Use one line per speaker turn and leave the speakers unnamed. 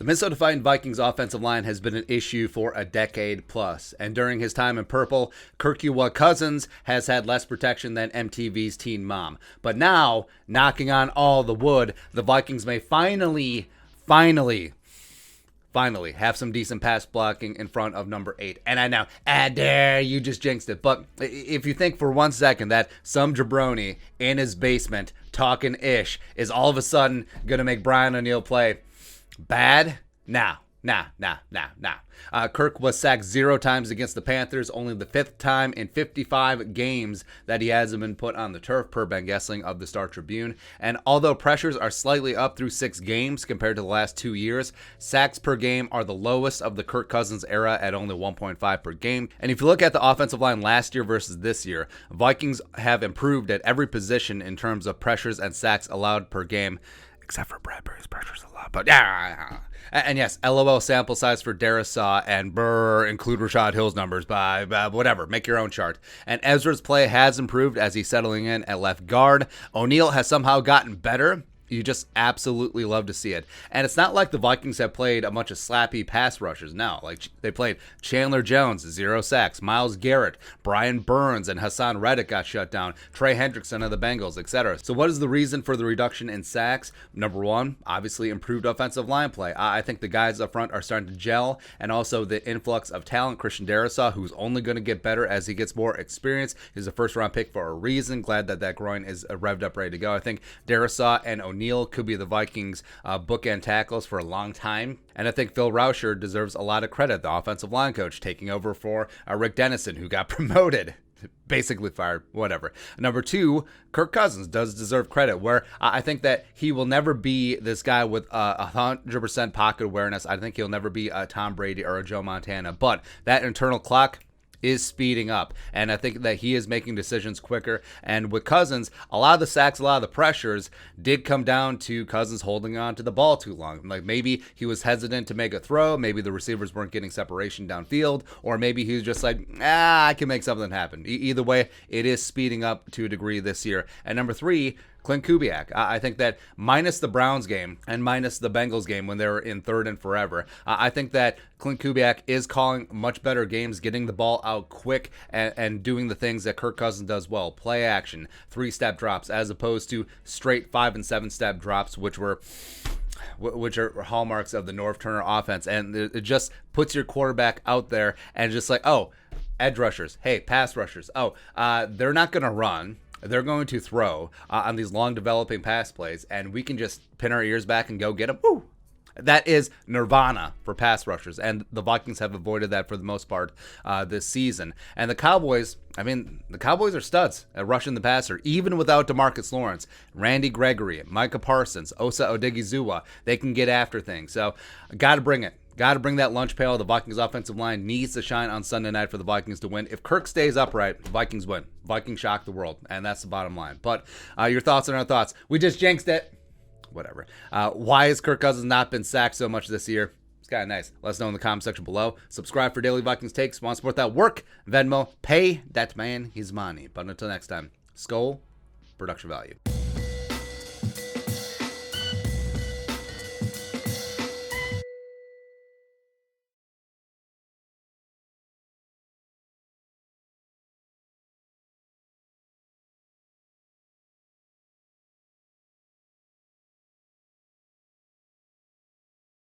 Minnesota Fighting Vikings offensive line has been an issue for a decade plus, and during his time in purple, Kirk Cousins has had less protection than MTV's Teen Mom. But now, knocking on all the wood, the Vikings may finally have some decent pass blocking in front of number 8. And I know, there, you just jinxed it. But if you think for 1 second that some jabroni in his basement talking ish is all of a sudden going to make Brian O'Neill play bad? Nah. Kirk was sacked 0 times against the Panthers, only the 5th time in 55 games that he hasn't been put on the turf, per Ben Gessling of the Star Tribune. And although pressures are slightly up through 6 games compared to the last 2 years, sacks per game are the lowest of the Kirk Cousins era at only 1.5 per game. And if you look at the offensive line last year versus this year, Vikings have improved at every position in terms of pressures and sacks allowed per game, except for Bradbury's pressures allowed. But and yes, LOL sample size for Darisaw and include Rashad Hill's numbers by whatever. Make your own chart. And Ezra's play has improved as he's settling in at left guard. O'Neill has somehow gotten better. You just absolutely love to see it. And it's not like the Vikings have played a bunch of slappy pass rushers. No, like they played Chandler Jones, 0 sacks, Myles Garrett, Brian Burns, and Hassan Reddick got shut down, Trey Hendrickson of the Bengals, etc. So what is the reason for the reduction in sacks? Number 1, obviously improved offensive line play. I think the guys up front are starting to gel, and also the influx of talent. Christian Darisaw, who's only going to get better as he gets more experience. He's a first-round pick for a reason. Glad that groin is revved up, ready to go. I think Darisaw and O'Neill could be the Vikings' bookend tackles for a long time. And I think Phil Rauscher deserves a lot of credit, the offensive line coach, taking over for Rick Dennison, who got promoted. Basically fired, whatever. Number 2, Kirk Cousins does deserve credit, where I think that he will never be this guy with 100% pocket awareness. I think he'll never be a Tom Brady or a Joe Montana. But that internal clock is speeding up, and I think that he is making decisions quicker. And with Cousins, a lot of the sacks, a lot of the pressures did come down to Cousins holding on to the ball too long. Like maybe he was hesitant to make a throw, maybe the receivers weren't getting separation downfield, or maybe he was just like, I can make something happen. Either way, it is speeding up to a degree this year. And number 3, Clint Kubiak. I think that minus the Browns game and minus the Bengals game when they were in 3rd and forever, I think that Clint Kubiak is calling much better games, getting the ball out quick and doing the things that Kirk Cousins does well. Play action, 3-step drops, as opposed to straight 5 and 7-step drops, which are hallmarks of the Norv Turner offense. And it just puts your quarterback out there and just like, edge rushers, hey, pass rushers. They're not going to run. They're going to throw on these long developing pass plays, and we can just pin our ears back and go get them. Woo! That is nirvana for pass rushers, and the Vikings have avoided that for the most part this season. And the Cowboys are studs at rushing the passer, even without DeMarcus Lawrence, Randy Gregory, Micah Parsons, Osa Odigizua. They can get after things. So, got to bring it. Got to bring that lunch pail. The Vikings offensive line needs to shine on Sunday night for the Vikings to win. If Kirk stays upright, the Vikings win. Vikings shock the world, and that's the bottom line. But your thoughts on our thoughts. We just jinxed it. Whatever. Why has Kirk Cousins not been sacked so much this year? It's kind of nice. Let us know in the comment section below. Subscribe for daily Vikings takes. Want to support that work? Venmo. Pay that man his money. But until next time, Skol, production value.